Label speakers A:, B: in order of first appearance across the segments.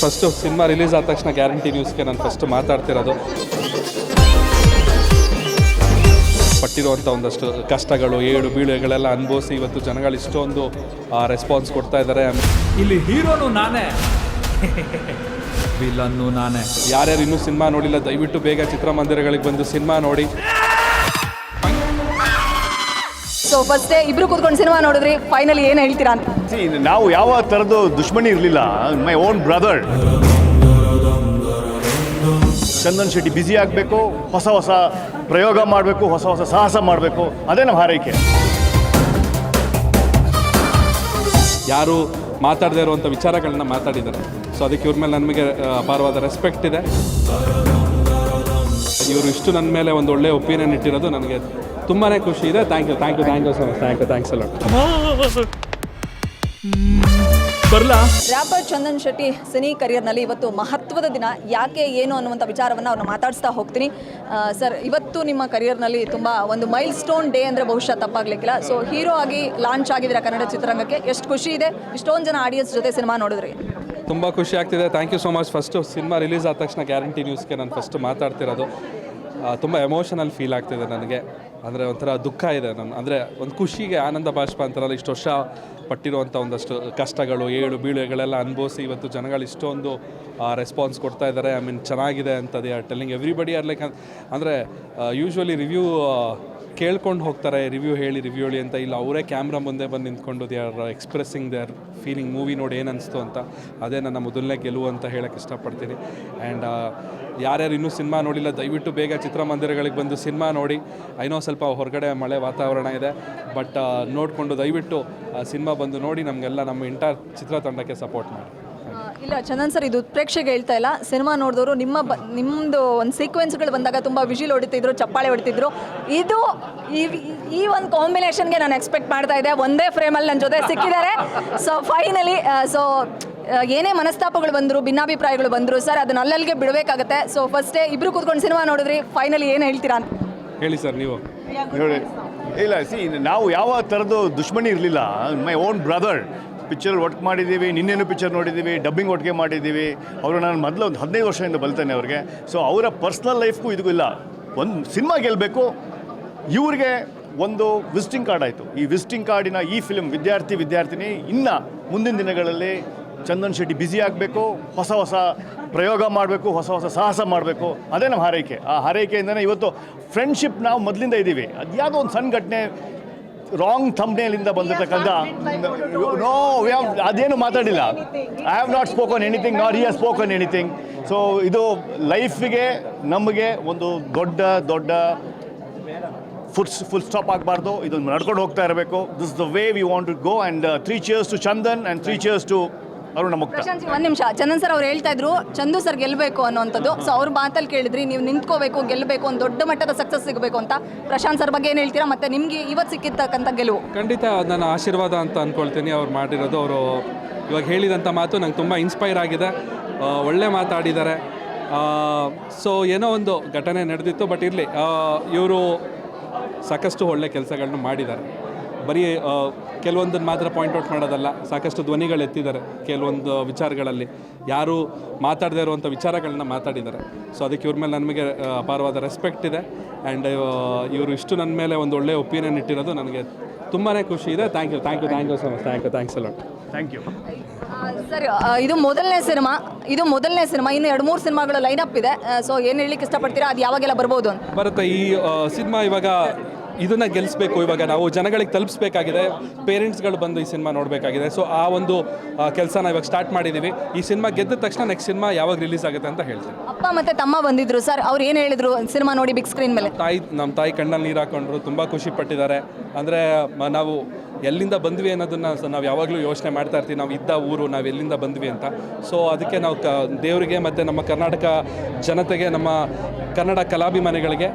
A: First cinema release ಆದ ತಕ್ಷಣ guarantee ನ್ಯೂಸ್ಗೆ ನಾನು ಫಸ್ಟ್ ಮಾತಾಡ್ತಿರೋದು. ಪಟ್ಟಿರುವಂಥ ಒಂದಷ್ಟು ಕಷ್ಟಗಳು, ಏಳು ಬೀಳುಗಳೆಲ್ಲ ಅನುಭವಿಸಿ ಇವತ್ತು ಜನಗಳು ಇಷ್ಟೊಂದು ರೆಸ್ಪಾನ್ಸ್ ಕೊಡ್ತಾ ಇದ್ದಾರೆ.
B: ಇಲ್ಲಿ ಹೀರೋನು ನಾನೇ, ವಿಲನ್ನು ನಾನೇ.
A: ಯಾರ್ಯಾರು ಇನ್ನೂ ಸಿನಿಮಾ ನೋಡಿಲ್ಲ ದಯವಿಟ್ಟು ಬೇಗ ಚಿತ್ರಮಂದಿರಗಳಿಗೆ ಬಂದು ಸಿನಿಮಾ ನೋಡಿ.
C: ಸೊ ಫಸ್ಟ್ ಇಬ್ರು ಕೂತ್ಕೊಂಡು ಸಿನಿಮಾ ನೋಡಿದ್ರಿ, ಫೈನಲಿ ಏನು ಹೇಳ್ತೀರಾ ಅಂತ?
D: ನಾವು ಯಾವ ಥರದ್ದು ದುಶ್ಮನಿ ಇರಲಿಲ್ಲ. My own brother Chandan Shetty busy ಆಗಬೇಕು, ಹೊಸ ಹೊಸ ಪ್ರಯೋಗ ಮಾಡಬೇಕು, ಹೊಸ ಹೊಸ ಸಾಹಸ ಮಾಡಬೇಕು, ಅದೇ ನಮ್ಮ ಹಾರೈಕೆ.
A: ಯಾರು ಮಾತಾಡದೇ ಇರುವಂಥ ವಿಚಾರಗಳನ್ನ ಮಾತಾಡಿದ್ದಾರೆ. ಸೊ ಅದಕ್ಕೆ ಇವ್ರ ಮೇಲೆ ನಮಗೆ ಅಪಾರವಾದ ರೆಸ್ಪೆಕ್ಟ್ ಇದೆ. ಇವರು ಇಷ್ಟು ನನ್ನ ಮೇಲೆ ಒಂದು ಒಳ್ಳೆಯ ಒಪಿನಿಯನ್ ಇಟ್ಟಿರೋದು ನನಗೆ ತುಂಬಾ ಖುಷಿ ಇದೆ. Thank you so much. Thanks ಅಲ್ಲ.
B: ಬರಲಾ
C: ರ್ಯಾಪರ್ ಚಂದನ್ ಶೆಟ್ಟಿ ಸಿನಿ ಕರಿಯರ್ನಲ್ಲಿ ಇವತ್ತು ಮಹತ್ವದ ದಿನ. ಯಾಕೆ ಏನು ಅನ್ನುವಂಥ ವಿಚಾರವನ್ನು ಅವ್ರನ್ನ ಮಾತಾಡಿಸ್ತಾ ಹೋಗ್ತೀನಿ. ಸರ್, ಇವತ್ತು ನಿಮ್ಮ ಕರಿಯರ್ನಲ್ಲಿ ತುಂಬ ಒಂದು ಮೈಲ್ ಸ್ಟೋನ್ ಡೇ ಅಂದರೆ ಬಹುಶಃ ತಪ್ಪಾಗಲಿಕ್ಕಿಲ್ಲ. ಸೊ ಹೀರೋ ಆಗಿ ಲಾಂಚ್ ಆಗಿದ್ದೀರಾ ಕನ್ನಡ ಚಿತ್ರರಂಗಕ್ಕೆ. ಎಷ್ಟು ಖುಷಿ ಇದೆ ಇಷ್ಟೊಂದು ಜನ ಆಡಿಯನ್ಸ್ ಜೊತೆ ಸಿನಿಮಾ ನೋಡಿದ್ರಿ?
A: ತುಂಬ ಖುಷಿ ಆಗ್ತಿದೆ. Thank you so much. First cinema release ಆದ ತಕ್ಷಣ ಗ್ಯಾರಂಟಿ ನ್ಯೂಸ್ಗೆ ನಾನು ಫಸ್ಟ್ ಮಾತಾಡ್ತಿರೋದು. ತುಂಬ ಎಮೋಷನಲ್ ಫೀಲ್ ಆಗ್ತಿದೆ ನನಗೆ. ಅಂದರೆ ಒಂಥರ ದುಃಖ ಇದೆ. ಅಂದರೆ ಒಂದು ಖುಷಿಗೆ ಆನಂದ ಬಾಷ್ಪ ಅಂತಾರಲ್ಲ, ಇಷ್ಟು ವರ್ಷ ಪಟ್ಟಿರುವಂಥ ಒಂದಷ್ಟು ಕಷ್ಟಗಳು, ಏಳು ಬೀಳುಗಳೆಲ್ಲ ಅನುಭವಿಸಿ ಇವತ್ತು ಜನಗಳು ಇಷ್ಟೊಂದು ರೆಸ್ಪಾನ್ಸ್ ಕೊಡ್ತಾ ಇದ್ದಾರೆ. ಐ ಮೀನ್ ಚೆನ್ನಾಗಿದೆ ಅಂತ they are telling everybody are like. ಅಂದರೆ ಯೂಶ್ವಲಿ ರಿವ್ಯೂ ಕೇಳ್ಕೊಂಡು ಹೋಗ್ತಾರೆ, ರಿವ್ಯೂ ಹೇಳಿ ಅಂತ. ಇಲ್ಲ, ಅವರೇ ಕ್ಯಾಮ್ರಾ ಮುಂದೆ ಬಂದು ನಿಂತ್ಕೊಂಡು they are expressing they are feeling movie ನೋಡಿ ಏನು ಅನಿಸ್ತು ಅಂತ. ಅದೇ ನನ್ನ ಮೊದಲನೇ ಗೆಲುವು ಅಂತ ಹೇಳೋಕ್ಕೆ ಇಷ್ಟಪಡ್ತೀನಿ. ಆ್ಯಂಡ್ ಯಾರ್ಯಾರು ಇನ್ನೂ ಸಿನಿಮಾ ನೋಡಿಲ್ಲ ದಯವಿಟ್ಟು ಬೇಗ ಚಿತ್ರಮಂದಿರಗಳಿಗೆ ಬಂದು ಸಿನಿಮಾ ನೋಡಿ. ಐನೋ ಸ್ವಲ್ಪ ಹೊರಗಡೆ ಮಳೆ ವಾತಾವರಣ ಇದೆ, ಬಟ್ ನೋಡಿಕೊಂಡು ದಯವಿಟ್ಟು ಸಿನಿಮಾ ಬಂದು ನೋಡಿ. ನಮಗೆಲ್ಲ ನಮ್ಮ ಇಂಟರ್ ಚಿತ್ರತಂಡಕ್ಕೆ ಸಪೋರ್ಟ್ ಮಾಡಿ.
C: ಇಲ್ಲ ಚಂದನ್ ಸರ್, ಇದು ಪ್ರೇಕ್ಷೆಗೆ ಹೇಳ್ತಾ ಇಲ್ಲ, ಸಿನಿಮಾ ನೋಡಿದವರು ನಿಮ್ಮದು ಒಂದು ಸೀಕ್ವೆನ್ಸ್ಗಳು ಬಂದಾಗ ತುಂಬ ವಿಜಿಲ್ ಹೊಡಿತಿದ್ರು, ಚಪ್ಪಾಳೆ ಹೊಡಿತಿದ್ರು. ಇದು ಈ ಒಂದು ಕಾಂಬಿನೇಷನ್ಗೆ ನಾನು ಎಕ್ಸ್ಪೆಕ್ಟ್ ಮಾಡ್ತಾ ಇದ್ದೆ. ಒಂದೇ ಫ್ರೇಮಲ್ಲಿ ನನ್ನ ಜೊತೆ ಸಿಕ್ಕಿದ್ದಾರೆ. ಸೊ ಫೈನಲಿ ಏನೇ ಮನಸ್ತಾಪಗಳು ಬಂದರು, ಭಿನ್ನಾಭಿಪ್ರಾಯಗಳು ಬಂದರು ಸರ್, ಅದನ್ನ ಅಲ್ಲಲ್ಲಿಗೆ ಬಿಡಬೇಕಾಗತ್ತೆ. ಸೊ ಫಸ್ಟೇ ಇಬ್ರು ಕೂತ್ಕೊಂಡು ಸಿನಿಮಾ ನೋಡಿದ್ರಿ, ಫೈನಲಿ ಏನು ಹೇಳ್ತೀರಾ ಅಂತ?
A: ಹೇಳಿ ಸರ್ ನೀವು.
D: ನೋಡಿ, ಇಲ್ಲ ನಾವು ಯಾವ ಥರದ್ದು ದುಶ್ಮನಿ ಇರಲಿಲ್ಲ. My own brother. Picture work ಮಾಡಿದ್ದೀವಿ, ನಿನ್ನೇನು ಪಿಕ್ಚರ್ ನೋಡಿದ್ದೀವಿ, ಡಬ್ಬಿಂಗ್ ಒಟ್ಟಿಗೆ ಮಾಡಿದ್ದೀವಿ. ಅವರು ನಾನು ಮೊದಲು ಒಂದು 15 ವರ್ಷದಿಂದ ಬಲ್ತೇನೆ ಅವ್ರಿಗೆ. ಸೊ ಅವರ ಪರ್ಸ್ನಲ್ ಲೈಫ್ಗೂ ಇದಕ್ಕೂ ಇಲ್ಲ. ಒಂದು ಸಿನಿಮಾ ಗೆಲ್ಲಬೇಕು. ಇವ್ರಿಗೆ ಒಂದು ವಿಸಿಟಿಂಗ್ ಕಾರ್ಡ್ ಆಯಿತು. ಈ ವಿಸಿಟಿಂಗ್ ಕಾರ್ಡಿನ ಈ ಫಿಲ್ಮ್ ವಿದ್ಯಾರ್ಥಿನಿ ಇನ್ನು ಮುಂದಿನ ದಿನಗಳಲ್ಲಿ ಚಂದನ್ ಶೆಟ್ಟಿ ಬ್ಯುಸಿ ಆಗಬೇಕು, ಹೊಸ ಹೊಸ ಪ್ರಯೋಗ ಮಾಡಬೇಕು, ಹೊಸ ಹೊಸ ಸಾಹಸ ಮಾಡಬೇಕು, ಅದೇ ನಮ್ಮ ಹಾರೈಕೆ. ಆ ಹಾರೈಕೆಯಿಂದನೇ ಇವತ್ತು ಫ್ರೆಂಡ್ಶಿಪ್ ನಾವು ಮೊದಲಿಂದ ಇದ್ದೀವಿ. ಅದು ಯಾವುದೋ ಒಂದು ಸಣ್ಣ ಘಟನೆ ರಾಂಗ್ ಥಂಬ್ನೇಲಿಂದ ಬಂದಿರತಕ್ಕಂಥ ನೋ ಅದೇನು ಮಾತಾಡಿಲ್ಲ. I have not spoken anything, not he has spoken anything. So ಇದು ಲೈಫಿಗೆ ನಮಗೆ ಒಂದು ದೊಡ್ಡ ಫುಲ್ ಸ್ಟಾಪ್ ಆಗಬಾರ್ದು. ಇದನ್ನು ನಡ್ಕೊಂಡು ಹೋಗ್ತಾ ಇರಬೇಕು. This the way we want to go. And 3 cheers to Chandan and 3 cheers to Aruna Mukta.
C: ಒಂದು ನಿಮಿಷ, ಚಂದನ್ ಸರ್ ಅವ್ರು ಹೇಳ್ತಾ ಇದ್ರು ಚಂದು ಸರ್ ಗೆಲ್ಲಬೇಕು ಅನ್ನೋಂಥದ್ದು. ಸೊ ಅವ್ರ ಮಾತಲ್ಲಿ ಕೇಳಿದ್ರಿ, ನೀವು ನಿಂತ್ಕೋಬೇಕು, ಗೆಲ್ಲಬೇಕು, ಒಂದು ದೊಡ್ಡ ಮಟ್ಟದ ಸಕ್ಸಸ್ ಸಿಗಬೇಕು ಅಂತ. ಪ್ರಶಾಂತ್ ಸರ್ ಬಗ್ಗೆ ಏನು ಹೇಳ್ತೀರಾ? ಮತ್ತೆ ನಿಮಗೆ ಇವತ್ತು ಸಿಕ್ಕಿರ್ತಕ್ಕಂಥ ಗೆಲುವು?
A: ಖಂಡಿತ ನನ್ನ ಆಶೀರ್ವಾದ ಅಂತ ಅಂದ್ಕೊಳ್ತೀನಿ. ಅವ್ರು ಮಾಡಿರೋದು, ಅವರು ಇವಾಗ ಹೇಳಿದಂಥ ಮಾತು ನಂಗೆ ತುಂಬ ಇನ್ಸ್ಪೈರ್ ಆಗಿದೆ. ಒಳ್ಳೆ ಮಾತಾಡಿದ್ದಾರೆ. ಸೊ ಏನೋ ಒಂದು ಘಟನೆ ನಡೆದಿತ್ತು, ಬಟ್ ಇರಲಿ, ಇವರು ಸಾಕಷ್ಟು ಒಳ್ಳೆ ಕೆಲಸಗಳನ್ನ ಮಾಡಿದ್ದಾರೆ. ಬರೀ ಕೆಲವೊಂದನ್ನು ಮಾತ್ರ ಪಾಯಿಂಟ್ಔಟ್ ಮಾಡೋದಲ್ಲ, ಸಾಕಷ್ಟು ಧ್ವನಿಗಳು ಎತ್ತಿದ್ದಾರೆ ಕೆಲವೊಂದು ವಿಚಾರಗಳಲ್ಲಿ. ಯಾರು ಮಾತಾಡದೇ ಇರುವಂಥ ವಿಚಾರಗಳನ್ನ ಮಾತಾಡಿದ್ದಾರೆ. ಸೊ ಅದಕ್ಕೆ ಇವ್ರ ಮೇಲೆ ನಮಗೆ ಅಪಾರವಾದ ರೆಸ್ಪೆಕ್ಟ್ ಇದೆ. ಆ್ಯಂಡ್ ಇವರು ಇಷ್ಟು ನನ್ನ ಮೇಲೆ ಒಂದು ಒಳ್ಳೆಯ ಒಪಿನಿಯನ್ ಇಟ್ಟಿರೋದು ನನಗೆ ತುಂಬಾ ಖುಷಿ ಇದೆ. Thank you so much. Thanks ಅಲ್ಲ.
D: Thank you
C: sir. ಇದು ಮೊದಲನೇ ಸಿನಿಮಾ. ಇನ್ನು 2-3 ಸಿನಿಮಾಗಳ ಲೈನಪ್ ಇದೆ. ಸೊ ಏನು ಹೇಳಲಿಕ್ಕೆ ಇಷ್ಟಪಡ್ತೀರಾ? ಅದು ಯಾವಾಗೆಲ್ಲ ಬರ್ಬೋದು ಅಂತ
A: ಬರುತ್ತೆ ಈ ಸಿನಿಮಾ? ಇವಾಗ ಇದನ್ನು ಗೆಲ್ಲಿಸ್ಬೇಕು. ಇವಾಗ ನಾವು ಜನಗಳಿಗೆ ತಲುಪಿಸ್ಬೇಕಾಗಿದೆ. ಪೇರೆಂಟ್ಸ್ಗಳು ಬಂದು ಈ ಸಿನಿಮಾ ನೋಡಬೇಕಾಗಿದೆ. ಸೊ ಆ ಒಂದು ಕೆಲಸನ ಇವಾಗ ಸ್ಟಾರ್ಟ್ ಮಾಡಿದ್ದೀವಿ. ಈ ಸಿನಿಮಾ ಗೆದ್ದ ತಕ್ಷಣ ನೆಕ್ಸ್ಟ್ ಸಿನಿಮಾ ಯಾವಾಗ ರಿಲೀಸ್ ಆಗುತ್ತೆ ಅಂತ ಹೇಳ್ತೀನಿ.
C: ಅಪ್ಪ ಮತ್ತು ತಮ್ಮ ಬಂದಿದ್ರು ಸರ್, ಅವ್ರು ಏನು ಹೇಳಿದ್ರು ಸಿನಿಮಾ ನೋಡಿ ಬಿಗ್ ಸ್ಕ್ರೀನ್ ಮೇಲೆ?
A: ನಮ್ಮ ತಾಯಿ ಕಣ್ಣಲ್ಲಿ ನೀರು ಹಾಕೊಂಡ್ರು, ತುಂಬ ಖುಷಿ ಪಟ್ಟಿದ್ದಾರೆ. ಅಂದರೆ ನಾವು ಎಲ್ಲಿಂದ ಬಂದ್ವಿ ಅನ್ನೋದನ್ನು ನಾವು ಯಾವಾಗಲೂ ಯೋಚನೆ ಮಾಡ್ತಾ ಇರ್ತೀವಿ. ನಾವು ಇದ್ದ ಊರು, ನಾವು ಎಲ್ಲಿಂದ ಬಂದ್ವಿ ಅಂತ. ಸೊ ಅದಕ್ಕೆ ನಾವು ದೇವರಿಗೆ ಮತ್ತು ನಮ್ಮ ಕರ್ನಾಟಕ ಜನತೆಗೆ, ನಮ್ಮ ಕನ್ನಡ ಕಲಾಭಿಮಾನಿಗಳಿಗೆ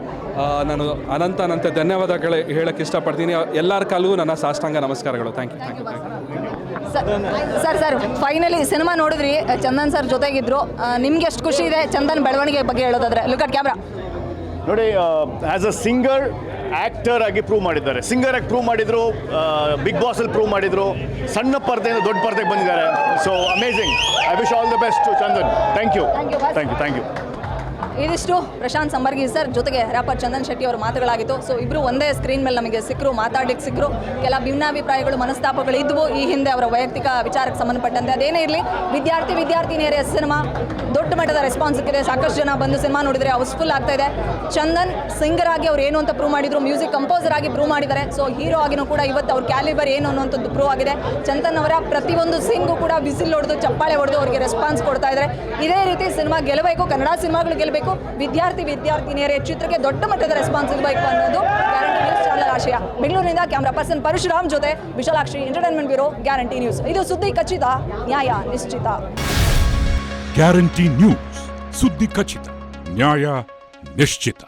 A: ನಾನು ಅನಂತ ಧನ್ಯವಾದಗಳು ಹೇಳೋಕ್ಕೆ ಇಷ್ಟಪಡ್ತೀನಿ. ಎಲ್ಲರ ಕಾಲಗೂ ನನ್ನ ಸಾಷ್ಟಾಂಗ ನಮಸ್ಕಾರಗಳು. Thank you.
C: Sir finally cinema ನೋಡಿದ್ರಿ, ಚಂದನ್ ಸರ್ ಜೊತೆಗಿದ್ರು. ನಿಮ್ಗೆ ಎಷ್ಟು ಖುಷಿ ಇದೆ ಚಂದನ್ ಬೆಳವಣಿಗೆ ಬಗ್ಗೆ ಹೇಳೋದಾದ್ರೆ? Look at camera.
D: ನೋಡಿ ಆ್ಯಸ್ ಅ ಸಿಂಗರ್ ಆ್ಯಕ್ಟರ್ ಆಗಿ ಪ್ರೂವ್ ಮಾಡಿದ್ದಾರೆ. ಸಿಂಗರ್ ಆಗಿ ಪ್ರೂವ್ ಮಾಡಿದರು, ಬಿಗ್ ಬಾಸಲ್ಲಿ ಪ್ರೂವ್ ಮಾಡಿದರು, ಸಣ್ಣ ಪರ್ದೆಯಿಂದ ದೊಡ್ಡ ಪರ್ದೆಗೆ ಬಂದಿದ್ದಾರೆ. So amazing. I wish all the best to Chandan. Thank you. Thank you.
C: ಇದಿಷ್ಟು ಪ್ರಶಾಂತ್ ಸಂಬರ್ಗಿ ಸರ್ ಜೊತೆಗೆ ರ್ಯಾಪರ್ ಚಂದನ್ ಶೆಟ್ಟಿ ಅವರ ಮಾತುಗಳಾಗಿತ್ತು. ಸೊ ಇಬ್ಬರು ಒಂದೇ ಸ್ಕ್ರೀನ್ ಮೇಲೆ ನಮಗೆ ಸಿಕ್ಕರು, ಮಾತಾಡ್ಲಿಕ್ಕೆ ಸಿಕ್ಕರು. ಕೆಲ ಭಿನ್ನಾಭಿಪ್ರಾಯಗಳು, ಮನಸ್ತಾಪಗಳು ಇದ್ವು ಈ ಹಿಂದೆ ಅವರ ವೈಯಕ್ತಿಕ ವಿಚಾರಕ್ಕೆ ಸಂಬಂಧಪಟ್ಟಂತೆ. ಅದೇನೇ ಇರಲಿ, ವಿದ್ಯಾರ್ಥಿನಿಯರ ಸಿನಿಮಾ ದೊಡ್ಡ ಮಟ್ಟದ ರೆಸ್ಪಾನ್ಸ್ ಸಿಕ್ಕಿದೆ. ಸಾಕಷ್ಟು ಜನ ಬಂದು ಸಿನಿಮಾ ನೋಡಿದರೆ ಹೌಸ್ಫುಲ್ ಆಗ್ತಾ ಇದೆ. ಚಂದನ್ ಸಿಂಗರ್ ಆಗಿ ಅವ್ರು ಏನು ಅಂತ ಪ್ರೂವ್ ಮಾಡಿದ್ರು, ಮ್ಯೂಸಿಕ್ ಕಂಪೋಸರ್ ಆಗಿ ಪ್ರೂವ್ ಮಾಡಿದ್ದಾರೆ. ಸೊ ಹೀರೋ ಆಗಿನೂ ಕೂಡ ಇವತ್ತು ಅವ್ರ ಕ್ಯಾಲಿಬರ್ ಏನು ಅನ್ನೋಂಥದ್ದು ಪ್ರೂವ್ ಆಗಿದೆ. ಚಂದನ್ ಅವರ ಪ್ರತಿಯೊಂದು ಸಿಂಗು ಕೂಡ ಬಿಸಿಲ್ ಹೊಡೆದು, ಚಪ್ಪಾಳೆ ಹೊಡೆದು ಅವ್ರಿಗೆ ರೆಸ್ಪಾನ್ಸ್ ಕೊಡ್ತಾ ಇದ್ದಾರೆ. ಇದೇ ರೀತಿ ಸಿನಿಮಾ ಗೆಲ್ಲಬೇಕು, ಕನ್ನಡ ಸಿನಿಮಾಗಳು ಗೆಲ್ಲಬೇಕು, ವಿದ್ಯಾರ್ಥಿನಿಯರ ಚಿತ್ರಕ್ಕೆ ದೊಡ್ಡ ಮಟ್ಟದ ರೆಸ್ಪಾನ್ಸ್ ಇರಬೇಕು ಅನ್ನೋದು ಗ್ಯಾರಂಟಿ ನ್ಯೂಸ್ ಚಾನಲ್ ಆಶಯ. ಬೆಂಗಳೂರಿನಿಂದ ಕ್ಯಾಮ್ರಾ ಪರ್ಸನ್ ಪರಶುರಾಮ್ ಜೊತೆ Vishalakshi, entertainment bureau, guarantee news. ಇದು ಸುದ್ದಿ ಖಚಿತ, ನ್ಯಾಯ ನಿಶ್ಚಿತ.
E: ಗ್ಯಾರಂಟಿ ನ್ಯೂಸ್, ಸುದ್ದಿ ಖಚಿತ, ನ್ಯಾಯ ನಿಶ್ಚಿತ.